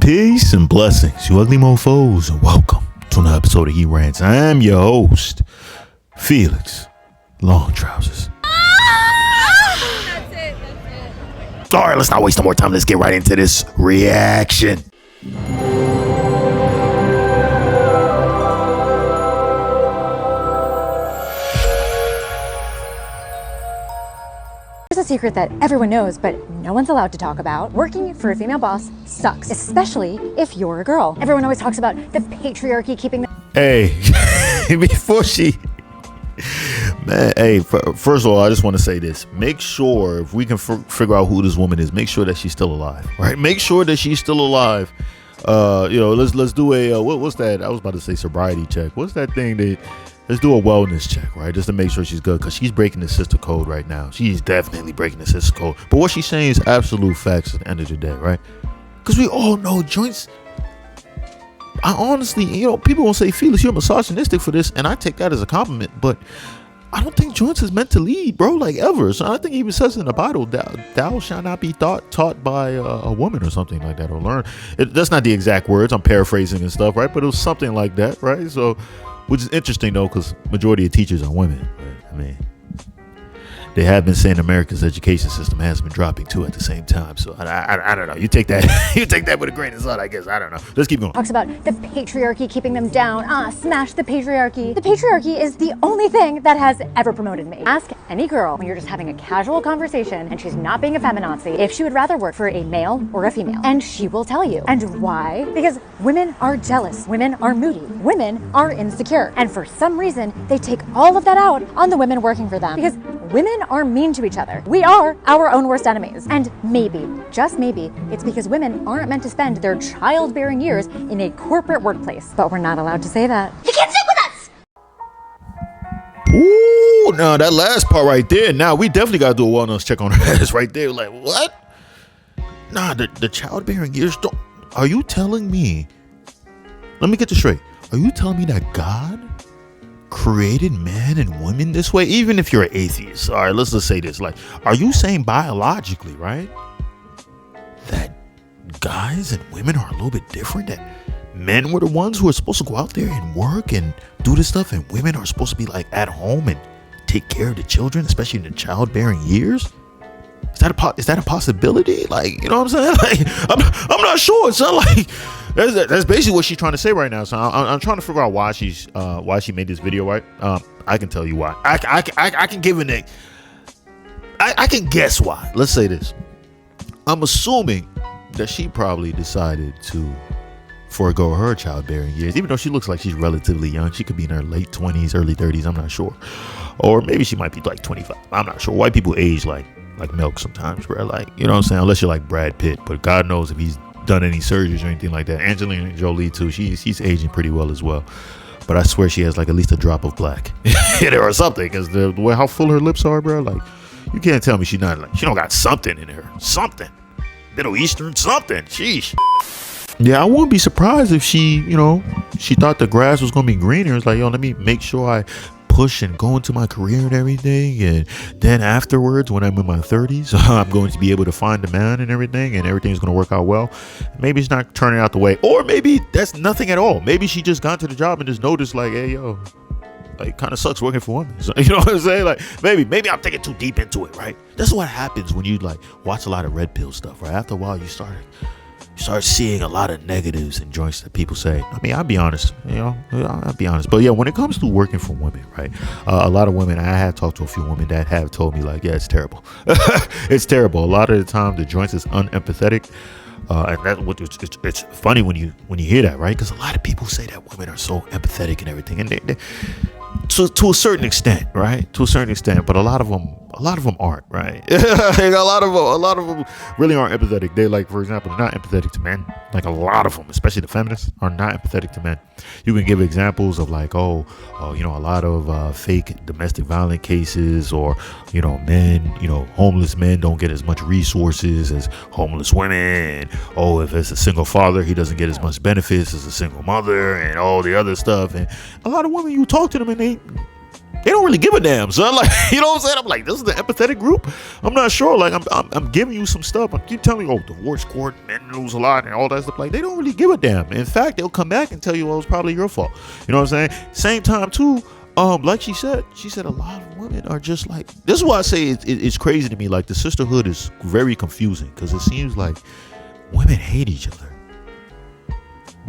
Peace and blessings, you ugly mofos, and welcome to another episode of He Rants. I am your host, Felix Long Trousers. That's it. All right, let's not waste no more time. Let's get right into this reaction. There's a secret that everyone knows, but no one's allowed to talk about. Working for a female boss sucks, especially if you're a girl. Everyone always talks about the patriarchy keeping the Hey, before she... Man, hey, first of all, I just want to say this. Make sure, if we can figure out who this woman is, make sure that she's still alive, right? Make sure that she's still alive. Let's do a, what's that? I was about to say sobriety check. What's that thing that... Let's do a wellness check, right? Just to make sure she's good, because she's breaking the sister code right now. She's definitely breaking the sister code. But what she's saying is absolute facts at the end of the day, right? Because we all know joints. I honestly, people won't say, Felix, you're misogynistic for this, and I take that as a compliment, but I don't think joints is meant to lead, bro, like ever. So I think it even says in the Bible, thou shalt not be taught by a woman or something like that, or learn. That's not the exact words. I'm paraphrasing and stuff, right? But it was something like that, right? So... Which is interesting, though, because majority of teachers are women. Right? I mean, they have been saying America's education system has been dropping, too, at the same time. So, I don't know. You take that you take that with a grain of salt, I guess. I don't know. Let's keep going. talks about the patriarchy keeping them down. Smash the patriarchy. The patriarchy is the only thing that has ever promoted me. Ask any girl when you're just having a casual conversation and she's not being a feminazi if she would rather work for a male or a female. And she will tell you. And why? Because women are jealous. Women are moody. Women are insecure. And for some reason, they take all of that out on the women working for them. Because women are mean to each other. We are our own worst enemies. And maybe, just maybe, it's because women aren't meant to spend their childbearing years in a corporate workplace. But we're not allowed to say that. You can't sit with us! Ooh, no, that last part right there. Now, we definitely got to do a wellness check on her ass right there. Like, what? Nah, the childbearing years don't... Are you telling me... Let me get this straight. Are you telling me that God created men and women this way? Even if you're an atheist. All right, let's just say this. Like, are you saying biologically, right, that guys and women are a little bit different? That men were the ones who are supposed to go out there and work and do this stuff, and women are supposed to be like at home and take care of the children, especially in the childbearing years? Is that a possibility? Like, you know what I'm saying? Like, I'm not sure. It's not like that's basically what she's trying to say right now. So I'm trying to figure out why she made this video, right? I can tell you why. I can give an I can guess why. Let's say this. I'm assuming that she probably decided to forego her childbearing years, even though she looks like she's relatively young. She could be in her late 20s, early 30s. I'm not sure, or maybe she might be like 25. I'm not sure. White people age like milk sometimes, bro. Like, you know what I'm saying? Unless you're like Brad Pitt, but God knows if he's done any surgeries or anything like that. Angelina Jolie too. She's aging pretty well as well. But I swear she has like at least a drop of black in her or something, because the way how full her lips are, bro. Like, you can't tell me she don't got something in her. Something. Middle Eastern something. Sheesh. Yeah, I wouldn't be surprised if she thought the grass was gonna be greener. It's like, let me make sure I push and go into my career and everything, and then afterwards, when I'm in my 30s, I'm going to be able to find a man and everything, and everything's going to work out well. Maybe it's not turning out the way, or maybe that's nothing at all. Maybe she just got to the job and just noticed, like, hey, yo, like, kind of sucks working for women. So, you know what I'm saying? Like, maybe I'm thinking too deep into it, right? That's what happens when you like watch a lot of red pill stuff, right? After a while, you start seeing a lot of negatives and joints that people say. I mean, I'll be honest, I'll be honest. But yeah, when it comes to working for women, right? A lot of women, I have talked to a few women that have told me, like, yeah, it's terrible. It's terrible. A lot of the time, the joints is unempathetic. And that's what it's funny when you hear that, right? Because a lot of people say that women are so empathetic and everything, and they to a certain extent, right? To a certain extent, but a lot of them aren't, right? a lot of them really aren't empathetic. They, like, for example, they're not empathetic to men. Like, a lot of them, especially the feminists, are not empathetic to men. You can give examples of like, a lot of fake domestic violence cases, or men, homeless men don't get as much resources as homeless women. Oh, if it's a single father, he doesn't get as much benefits as a single mother, and all the other stuff. And a lot of women, you talk to them and They don't really give a damn. So I'm like, you know what I'm saying? I'm like, this is the empathetic group. I'm not sure. Like, I'm giving you some stuff. I keep telling you, oh, divorce court, men lose a lot and all that stuff. Like, they don't really give a damn. In fact, they'll come back and tell you, well, it was probably your fault. You know what I'm saying? Same time too. Like she said a lot of women are just like, this is why I say it's crazy to me. Like, the sisterhood is very confusing because it seems like women hate each other,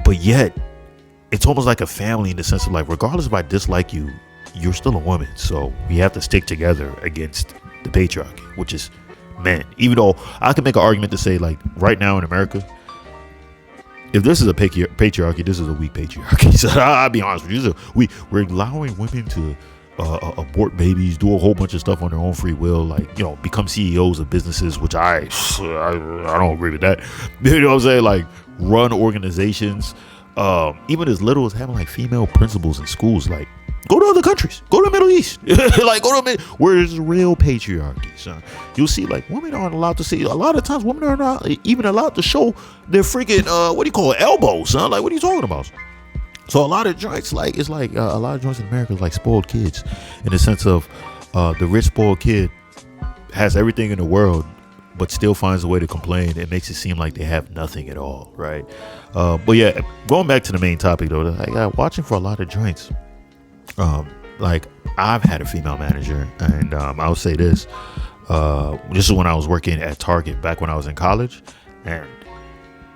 but yet it's almost like a family in the sense of like, regardless if I dislike you, you're still a woman, so we have to stick together against the patriarchy, which is men. Even though I can make an argument to say, like, right now in America, if this is a patriarchy, this is a weak patriarchy. So I'll be honest with you, we're allowing women to abort babies, do a whole bunch of stuff on their own free will, like, you know, become CEOs of businesses, which I don't agree with that. You know what I'm saying? Like, run organizations, even as little as having like female principals in schools. Like, go to other countries, go to the Middle East, like go to where there's real patriarchy. So you'll see like women aren't allowed to see. A lot of times women are not even allowed to show their freaking elbows, son. Like, what are you talking about? So a lot of joints, like, it's like a lot of joints in America is like spoiled kids, in the sense of the rich spoiled kid has everything in the world, but still finds a way to complain. It makes it seem like they have nothing at all, right? But yeah, going back to the main topic though, like, watching for a lot of joints. Like, I've had a female manager, and I'll say this. This is when I was working at Target back when I was in college, and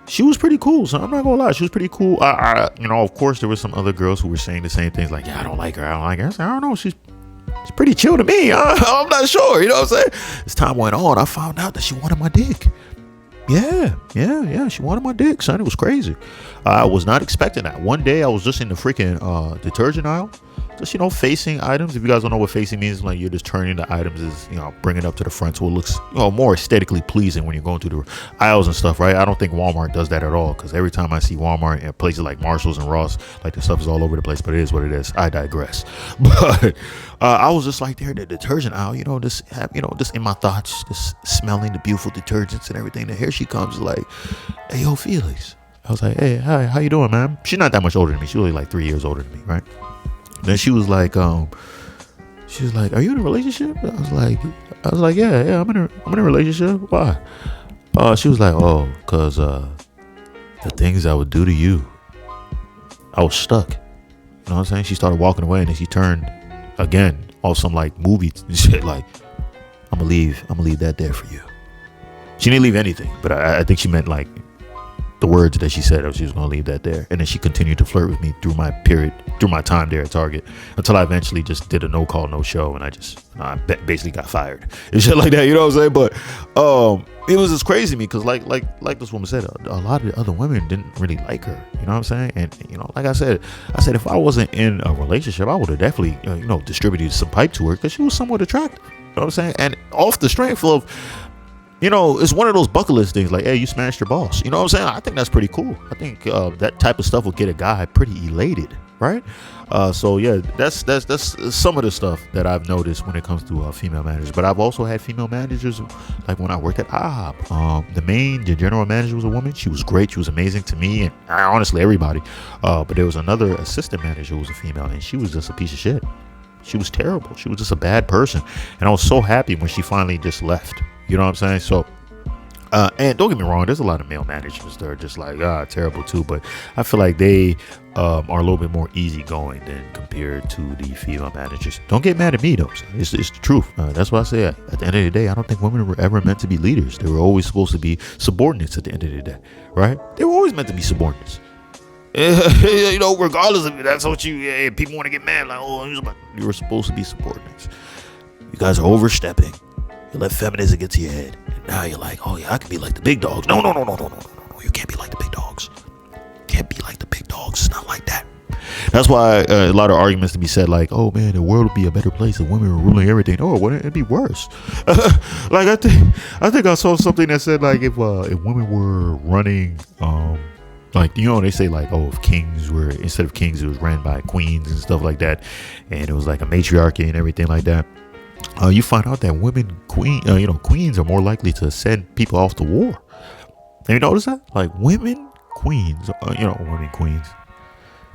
she was pretty cool. So I'm not gonna lie, she was pretty cool. Of course, there were some other girls who were saying the same things, like, yeah, I don't like her. I said, I don't know. She's pretty chill to me. I'm not sure. You know what I'm saying? As time went on, I found out that she wanted my dick. Yeah. She wanted my dick, son. It was crazy. I was not expecting that. One day I was just in the freaking detergent aisle, just, facing items. If you guys don't know what facing means, like, you're just turning the items, is, bringing it up to the front so it looks, more aesthetically pleasing when you're going through the aisles and stuff, right? I don't think Walmart does that at all, because every time I see Walmart and places like Marshalls and Ross, like, the stuff is all over the place, but it is what it is. I digress. But I was just like there in the detergent aisle, just in my thoughts, just smelling the beautiful detergents and everything. And here she comes, like, hey, yo, Felix. I was like, hey, hi, how you doing, man? She's not that much older than me. She's only like 3 years older than me, right? Then she was like, are you in a relationship? I was like, yeah, I'm in a relationship. Why? She was like, oh, cause the things I would do to you, I was stuck. You know what I'm saying? She started walking away, and then she turned again, on some like movie shit, like, I'm gonna leave that there for you. She didn't leave anything, but I think she meant like the words that she said, she was going to leave that there. And then she continued to flirt with me through my time there at Target, until I eventually just did a no call, no show, and I basically got fired and shit like that. You know what I'm saying? But it was just crazy to me, because like this woman said, a lot of the other women didn't really like her. You know what I'm saying? And like I said if I wasn't in a relationship, I would have definitely distributed some pipe to her, because she was somewhat attractive. You know what I'm saying? And off the strength of, it's one of those bucket list things, like, hey, you smashed your boss. You know what I'm saying? I think that's pretty cool. I think that type of stuff will get a guy pretty elated, right? So yeah, that's some of the stuff that I've noticed when it comes to female managers. But I've also had female managers, like when I worked at IHOP. The general manager was a woman. She was great. She was amazing to me, and honestly everybody. But there was another assistant manager who was a female, and she was just a piece of shit. She was terrible. She was just a bad person, and I was so happy when she finally just left. You know what I'm saying? So, and don't get me wrong, there's a lot of male managers that are just like, terrible too. But I feel like they are a little bit more easygoing than compared to the female managers. Don't get mad at me though. It's the truth. That's why I say, at the end of the day, I don't think women were ever meant to be leaders. They were always supposed to be subordinates at the end of the day, right? They were always meant to be subordinates. Regardless of it, that's what people want to get mad, like, oh, you were supposed to be subordinates. You guys are overstepping. You let feminism get to your head, and now you're like, oh yeah, I can be like the big dogs. No. You can't be like the big dogs. You can't be like the big dogs. It's not like that. That's why a lot of arguments to be said, like, oh man, the world would be a better place if women were ruling everything. Oh, wouldn't it be worse? Like, I think I saw something that said, like, if women were running, like, they say, like, oh, if instead of kings, it was ran by queens and stuff like that, and it was like a matriarchy and everything like that. You find out that queens are more likely to send people off to war. Have you noticed that? Like, women queens,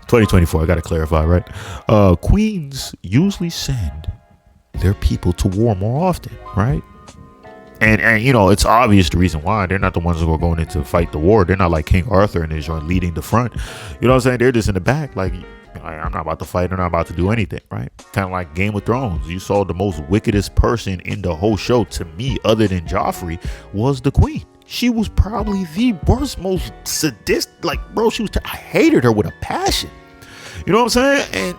2024. I gotta clarify, right? Queens usually send their people to war more often, right? And you know, it's obvious the reason why. They're not the ones who are going in to fight the war. They're not like King Arthur and his joint leading the front. You know what I'm saying? They're just in the back, like, I'm not about to fight. I'm not about to do anything, right? Kind of like Game of Thrones. You saw the most wickedest person in the whole show, to me, other than Joffrey, was the queen. She was probably the worst, most sadistic. Like, bro, I hated her with a passion. You know what I'm saying? And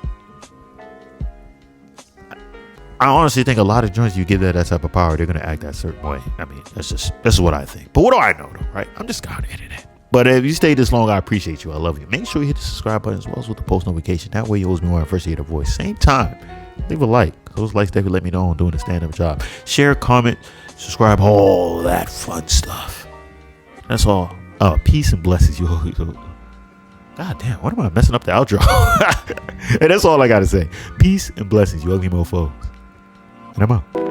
I honestly think a lot of joints, you give that type of power, they're going to act that certain way. I mean, that's what I think. But what do I know, though, right? I'm just on the internet. But if you stayed this long, I appreciate you. I love you. Make sure you hit the subscribe button as well as with the post notification. That way you always be when I first hear the voice. Same time, leave a like. Those likes definitely let me know I'm doing a stand-up job. Share, comment, subscribe, all that fun stuff. That's all. Peace and blessings, you. God damn, what am I messing up the outro? And that's all I got to say. Peace and blessings, you ugly mofos. And I'm out.